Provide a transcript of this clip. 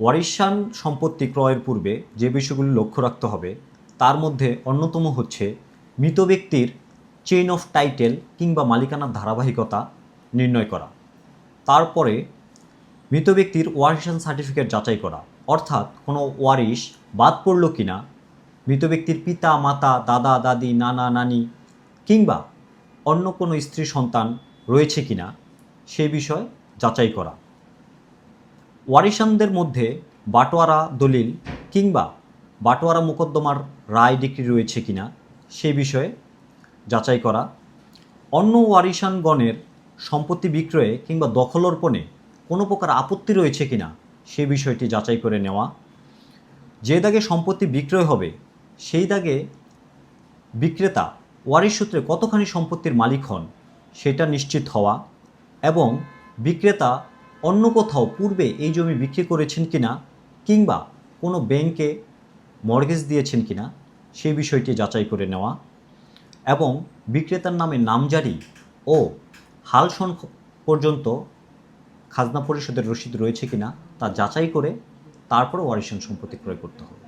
ওয়ারিশান সম্পত্তি ক্রয়ের পূর্বে যে বিষয়গুলি লক্ষ্য রাখতে হবে তার মধ্যে অন্যতম হচ্ছে মৃত ব্যক্তির চেইন অফ টাইটেল কিংবা মালিকানার ধারাবাহিকতা নির্ণয় করা। তারপরে মৃত ব্যক্তির ওয়ারিশান সার্টিফিকেট যাচাই করা, অর্থাৎ কোনো ওয়ারিশ বাদ পড়ল কিনা, মৃত ব্যক্তির পিতা মাতা দাদা দাদি নানা নানি কিংবা অন্য কোনো স্ত্রী সন্তান রয়েছে কিনা সেই বিষয় যাচাই করা। ওয়ারিশানদের মধ্যে বাটোয়ারা দলিল কিংবা বাটোয়ারা মোকদ্দমার রায় ডিক্রি রয়েছে কিনা সেই বিষয়ে যাচাই করা। অন্য ওয়ারিশানগণের সম্পত্তি বিক্রয়ে কিংবা দখলর্পণে কোনো প্রকার আপত্তি রয়েছে কিনা সেই বিষয়টি যাচাই করে নেওয়া। যে দাগে সম্পত্তি বিক্রয় হবে সেই দাগে বিক্রেতা ওয়ারিশ সূত্রে কতখানি সম্পত্তির মালিক হন সেটা নিশ্চিত হওয়া এবং বিক্রেতা অন্য কোথাও পূর্বে এই জমি বিক্রি করেছেন কিনা কিংবা কোনো ব্যাংকে মর্গেজ দিয়েছেন কিনা সেই বিষয়টি যাচাই করে নেওয়া এবং বিক্রেতার নামে নামজারি ও হালসন পর্যন্ত খাজনা পরিশোধের রসিদ রয়েছে কিনা তা যাচাই করে তারপরে ওয়ারিশান সম্পত্তি ক্রয় করতে হবে।